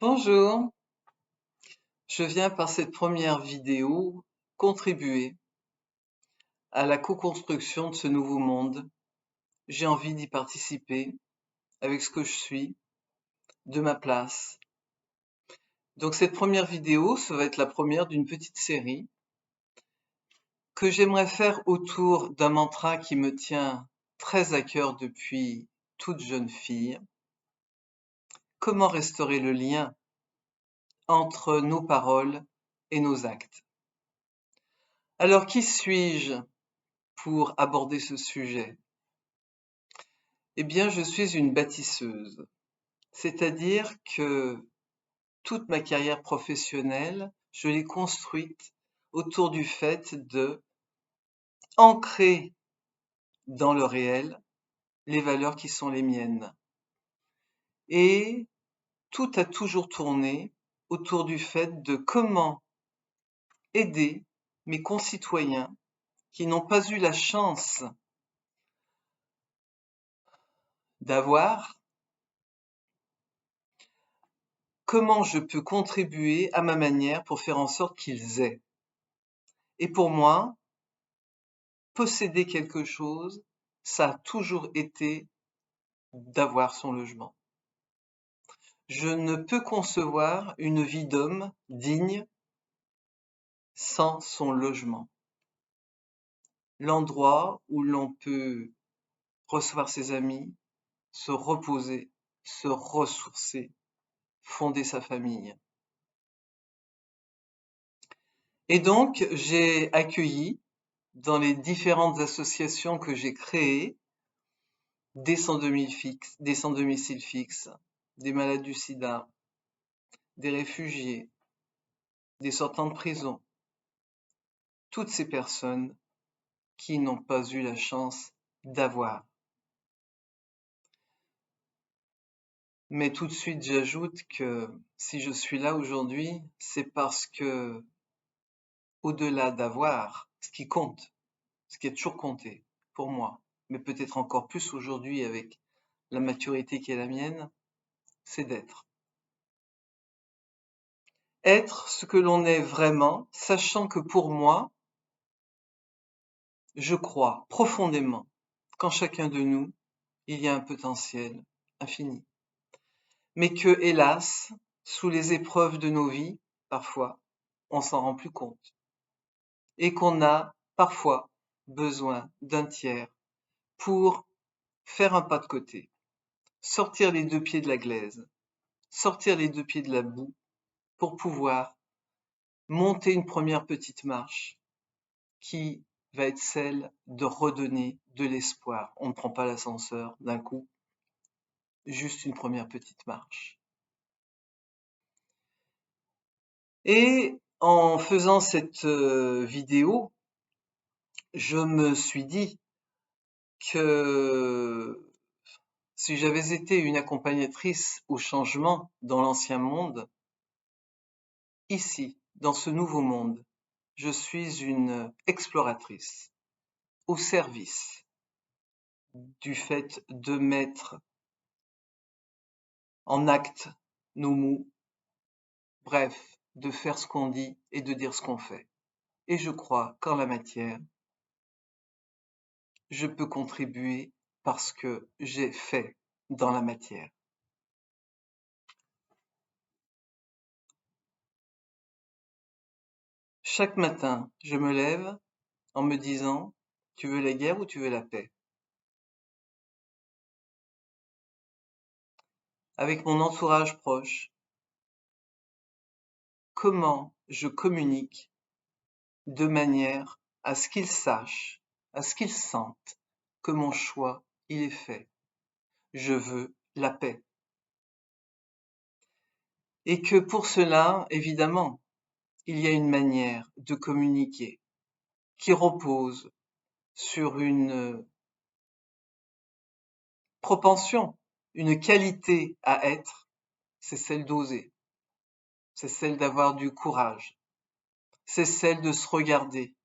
Bonjour, je viens par cette première vidéo contribuer à la co-construction de ce nouveau monde. J'ai envie d'y participer avec ce que je suis, de ma place. Donc cette première vidéo, ça va être la première d'une petite série que j'aimerais faire autour d'un mantra qui me tient très à cœur depuis toute jeune fille. Comment restaurer le lien entre nos paroles et nos actes? Alors qui suis-je pour aborder ce sujet? Eh bien, je suis une bâtisseuse, c'est-à-dire que toute ma carrière professionnelle, je l'ai construite autour du fait de ancrer dans le réel les valeurs qui sont les miennes. Et tout a toujours tourné autour du fait de comment aider mes concitoyens qui n'ont pas eu la chance d'avoir, comment je peux contribuer à ma manière pour faire en sorte qu'ils aient. Et pour moi, posséder quelque chose, ça a toujours été d'avoir son logement. Je ne peux concevoir une vie d'homme digne sans son logement. L'endroit où l'on peut recevoir ses amis, se reposer, se ressourcer, fonder sa famille. Et donc, j'ai accueilli dans les différentes associations que j'ai créées des sans domicile fixe, des malades du sida, des réfugiés, des sortants de prison, toutes ces personnes qui n'ont pas eu la chance d'avoir. Mais tout de suite, j'ajoute que si je suis là aujourd'hui, c'est parce que, au-delà d'avoir, ce qui compte, ce qui a toujours compté pour moi, mais peut-être encore plus aujourd'hui avec la maturité qui est la mienne, c'est d'être. Être ce que l'on est vraiment, sachant que pour moi, je crois profondément qu'en chacun de nous, il y a un potentiel infini. Mais que, hélas, sous les épreuves de nos vies, parfois, on s'en rend plus compte. Et qu'on a, parfois, besoin d'un tiers pour faire un pas de côté, sortir les deux pieds de la glaise, sortir les deux pieds de la boue, pour pouvoir monter une première petite marche qui va être celle de redonner de l'espoir. On ne prend pas l'ascenseur d'un coup, juste une première petite marche. Et en faisant cette vidéo, je me suis dit que si j'avais été une accompagnatrice au changement dans l'ancien monde, ici, dans ce nouveau monde, je suis une exploratrice au service du fait de mettre en acte nos mots, bref, de faire ce qu'on dit et de dire ce qu'on fait. Et je crois qu'en la matière, je peux contribuer parce que j'ai fait dans la matière. Chaque matin, je me lève en me disant, tu veux la guerre ou tu veux la paix? Avec mon entourage proche, comment je communique de manière à ce qu'ils sachent, à ce qu'ils sentent que mon choix, il est fait. Je veux la paix. Et que pour cela, évidemment, il y a une manière de communiquer qui repose sur une propension, une qualité à être, c'est celle d'oser, c'est celle d'avoir du courage, c'est celle de se regarder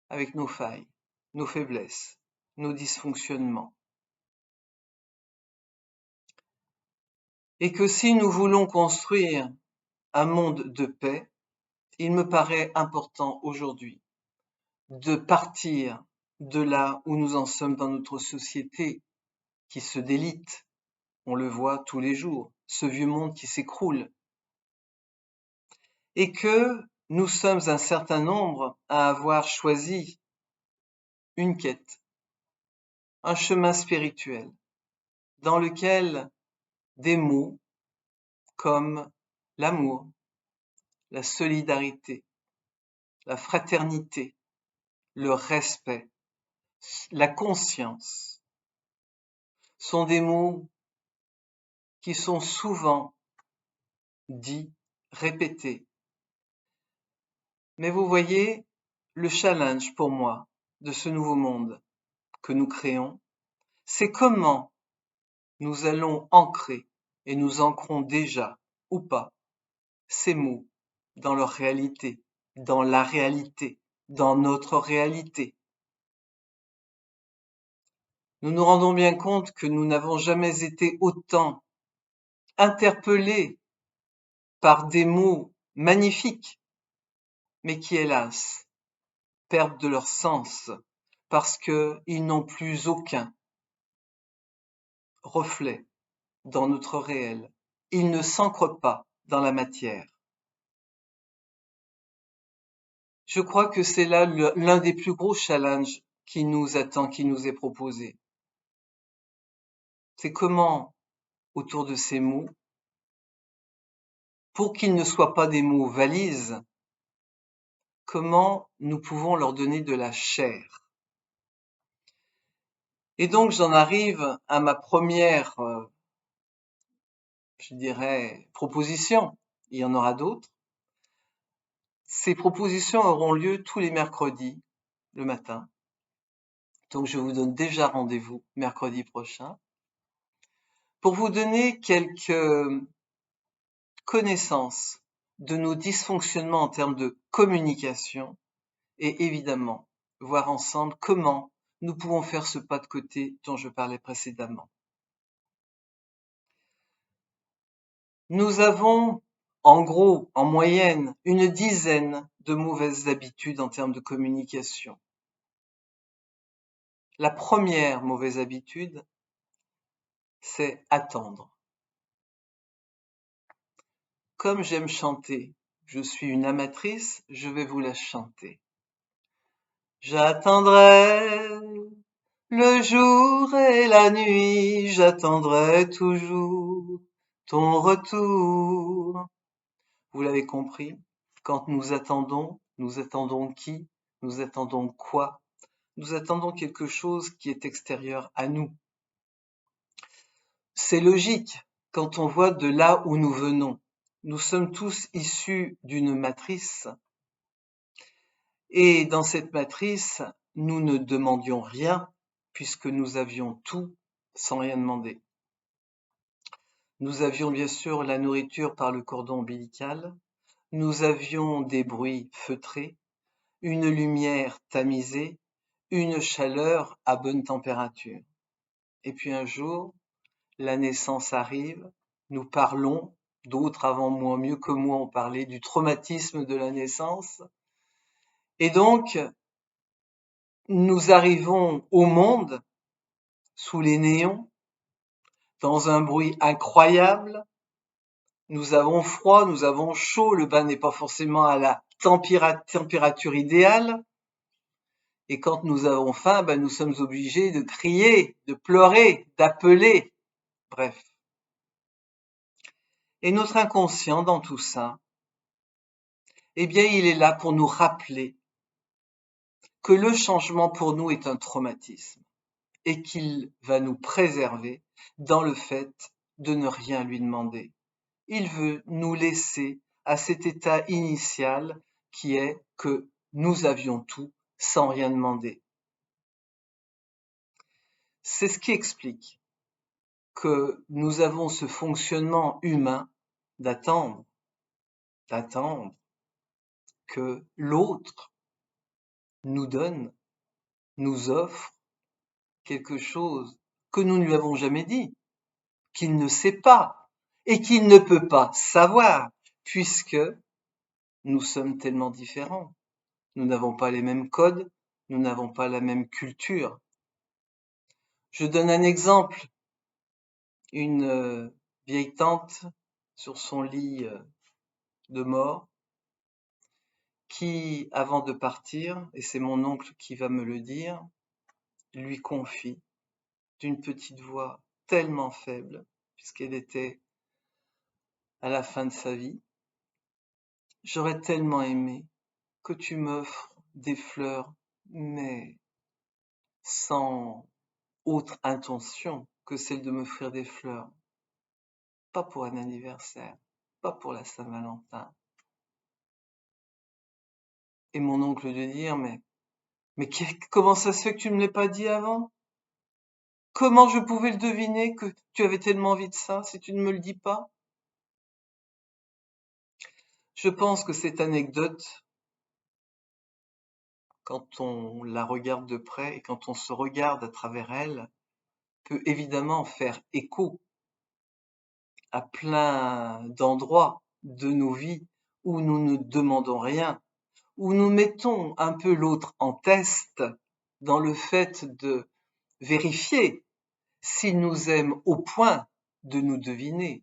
avec nos failles, nos faiblesses, nos dysfonctionnements. Et que si nous voulons construire un monde de paix, il me paraît important aujourd'hui de partir de là où nous en sommes dans notre société qui se délite. On le voit tous les jours, ce vieux monde qui s'écroule. Et que nous sommes un certain nombre à avoir choisi une quête, un chemin spirituel, dans lequel des mots comme l'amour, la solidarité, la fraternité, le respect, la conscience sont des mots qui sont souvent dits, répétés. Mais vous voyez, le challenge pour moi de ce nouveau monde que nous créons, c'est comment nous allons ancrer, et nous ancrons déjà, ou pas, ces mots dans leur réalité, dans la réalité, dans notre réalité. Nous nous rendons bien compte que nous n'avons jamais été autant interpellés par des mots magnifiques, mais qui, hélas, perdent de leur sens parce qu'ils n'ont plus aucun reflet dans notre réel. Ils ne s'ancrent pas dans la matière. Je crois que c'est là l'un des plus gros challenges qui nous attend, qui nous est proposé. C'est comment, autour de ces mots, pour qu'ils ne soient pas des mots valises, comment nous pouvons leur donner de la chair. Et donc j'en arrive à ma première, je dirais, proposition. Il y en aura d'autres. Ces propositions auront lieu tous les mercredis, le matin. Donc je vous donne déjà rendez-vous mercredi prochain pour vous donner quelques connaissances de nos dysfonctionnements en termes de communication et évidemment voir ensemble comment nous pouvons faire ce pas de côté dont je parlais précédemment. Nous avons en gros, en moyenne, une dizaine de mauvaises habitudes en termes de communication. La première mauvaise habitude, c'est attendre. Comme j'aime chanter, je suis une amatrice, je vais vous la chanter. J'attendrai le jour et la nuit, j'attendrai toujours ton retour. Vous l'avez compris, quand nous attendons qui? Nous attendons quoi? Nous attendons quelque chose qui est extérieur à nous. C'est logique quand on voit de là où nous venons. Nous sommes tous issus d'une matrice et dans cette matrice, nous ne demandions rien puisque nous avions tout sans rien demander. Nous avions bien sûr la nourriture par le cordon ombilical, nous avions des bruits feutrés, une lumière tamisée, une chaleur à bonne température. Et puis un jour, la naissance arrive, nous parlons, d'autres avant moi, mieux que moi, ont parlé du traumatisme de la naissance. Et donc, nous arrivons au monde sous les néons, dans un bruit incroyable. Nous avons froid, nous avons chaud, le bain n'est pas forcément à la température idéale. Et quand nous avons faim, nous sommes obligés de crier, de pleurer, d'appeler. Bref. Et notre inconscient dans tout ça, eh bien, il est là pour nous rappeler que le changement pour nous est un traumatisme et qu'il va nous préserver dans le fait de ne rien lui demander. Il veut nous laisser à cet état initial qui est que nous avions tout sans rien demander. C'est ce qui explique que nous avons ce fonctionnement humain d'attendre que l'autre nous donne, nous offre quelque chose que nous ne lui avons jamais dit, qu'il ne sait pas. et qu'il ne peut pas savoir, puisque nous sommes tellement différents. Nous n'avons pas les mêmes codes, nous n'avons pas la même culture. Je donne un exemple. Une vieille tante sur son lit de mort qui, avant de partir, et c'est mon oncle qui va me le dire, lui confie d'une petite voix tellement faible, puisqu'elle était à la fin de sa vie: j'aurais tellement aimé que tu m'offres des fleurs, mais sans autre intention que celle de m'offrir des fleurs, pas pour un anniversaire, pas pour la Saint-Valentin. Et mon oncle de dire: mais comment ça se fait que tu ne me l'aies pas dit avant? Comment je pouvais le deviner que tu avais tellement envie de ça si tu ne me le dis pas? Je pense que cette anecdote, quand on la regarde de près et quand on se regarde à travers elle, peut évidemment faire écho à plein d'endroits de nos vies où nous ne demandons rien, où nous mettons un peu l'autre en test dans le fait de vérifier s'il nous aime au point de nous deviner.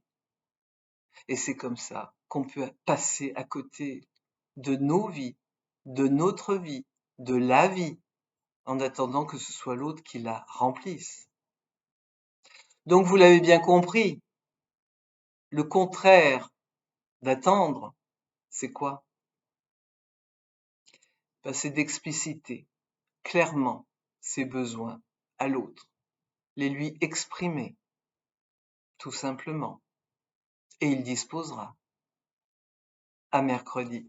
Et c'est comme ça qu'on peut passer à côté de nos vies, de notre vie, de la vie, en attendant que ce soit l'autre qui la remplisse. Donc vous l'avez bien compris, le contraire d'attendre, c'est quoi? C'est d'expliciter clairement ses besoins à l'autre, les lui exprimer, tout simplement, et il disposera. À mercredi.